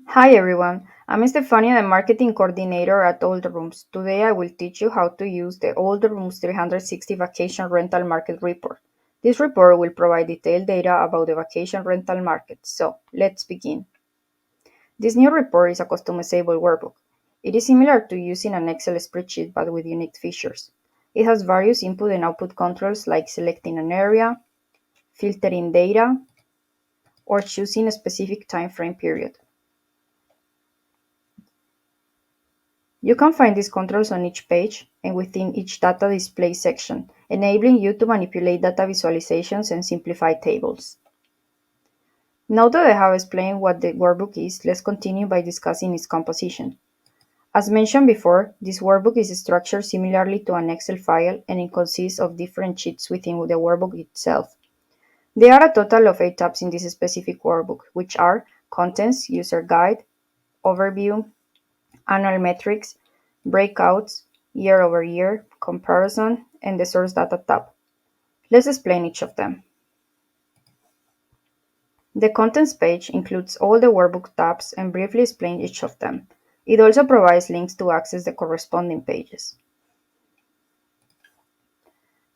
Hi everyone, I'm Stefania, the marketing coordinator at AllTheRooms. Today I will teach you how to use the AllTheRooms 360 vacation rental market report. This report will provide detailed data about the vacation rental market. So, let's begin. This new report is a customizable workbook. It is similar to using an Excel spreadsheet but with unique features. It has various input and output controls like selecting an area, filtering data, or choosing a specific time frame period. You can find these controls on each page and within each data display section, enabling you to manipulate data visualizations and simplify tables. Now that I have explained what the workbook is, let's continue by discussing its composition. As mentioned before, this workbook is structured similarly to an Excel file and it consists of different sheets within the workbook itself. There are a total of 8 tabs in this specific workbook, which are Contents, User Guide, Overview, Annual Metrics, Breakouts, Year-over-year, Comparison, and the Source Data tab. Let's explain each of them. The Contents page includes all the workbook tabs and briefly explains each of them. It also provides links to access the corresponding pages.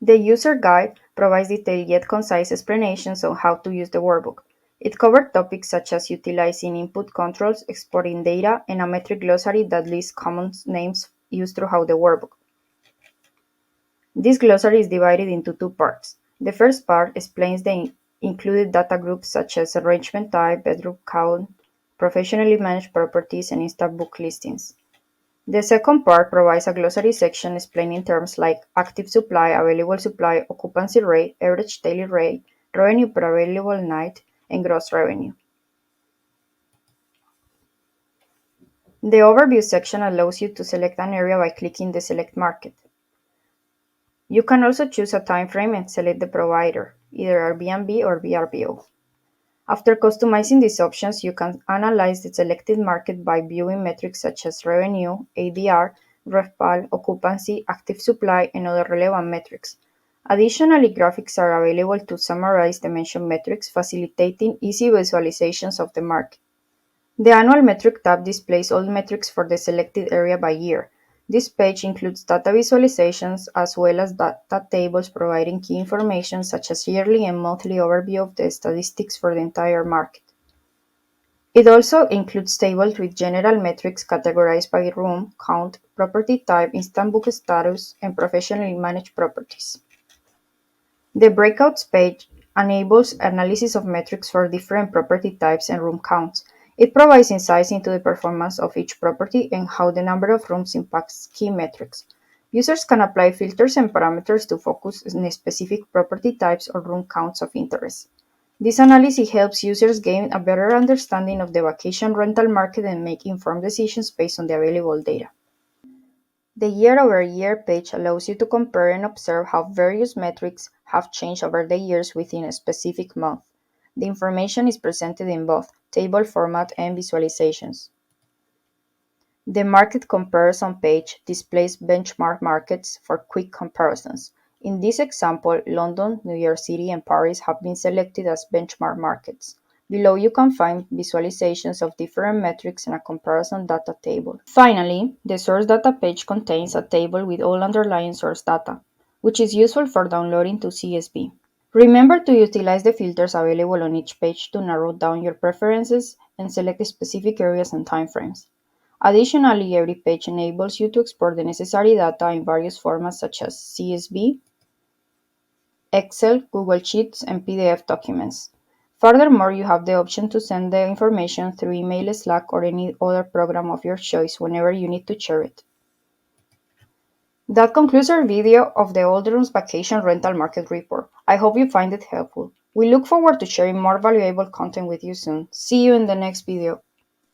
The User Guide provides detailed yet concise explanations on how to use the workbook. It covers topics such as utilizing input controls, exporting data, and a metric glossary that lists common names used throughout the workbook. This glossary is divided into two parts. The first part explains the included data groups such as arrangement type, bedroom count, professionally managed properties, and instant book listings. The second part provides a glossary section explaining terms like active supply, available supply, occupancy rate, average daily rate, revenue per available night, and gross revenue. The overview section allows you to select an area by clicking the Select Market. You can also choose a time frame and select the provider, either Airbnb or VRBO. After customizing these options, you can analyze the selected market by viewing metrics such as revenue, ADR, RevPAR, occupancy, active supply, and other relevant metrics. Additionally, graphics are available to summarize the mentioned metrics, facilitating easy visualizations of the market. The Annual Metric tab displays all metrics for the selected area by year. This page includes data visualizations as well as data tables providing key information such as yearly and monthly overview of the statistics for the entire market. It also includes tables with general metrics categorized by room count, property type, instant book status, and professionally managed properties. The Breakouts page enables analysis of metrics for different property types and room counts. It provides insights into the performance of each property and how the number of rooms impacts key metrics. Users can apply filters and parameters to focus on specific property types or room counts of interest. This analysis helps users gain a better understanding of the vacation rental market and make informed decisions based on the available data. The year-over-year page allows you to compare and observe how various metrics have changed over the years within a specific month. The information is presented in both table format and visualizations. The Market Comparison page displays benchmark markets for quick comparisons. In this example, London, New York City, and Paris have been selected as benchmark markets. Below you can find visualizations of different metrics and a comparison data table. Finally, the source data page contains a table with all underlying source data, which is useful for downloading to CSV. Remember to utilize the filters available on each page to narrow down your preferences and select specific areas and timeframes. Additionally, every page enables you to export the necessary data in various formats such as CSV, Excel, Google Sheets, and PDF documents. Furthermore, you have the option to send the information through email, Slack, or any other program of your choice whenever you need to share it. That concludes our video of the AllTheRooms Vacation Rental Market Report. I hope you find it helpful. We look forward to sharing more valuable content with you soon. See you in the next video.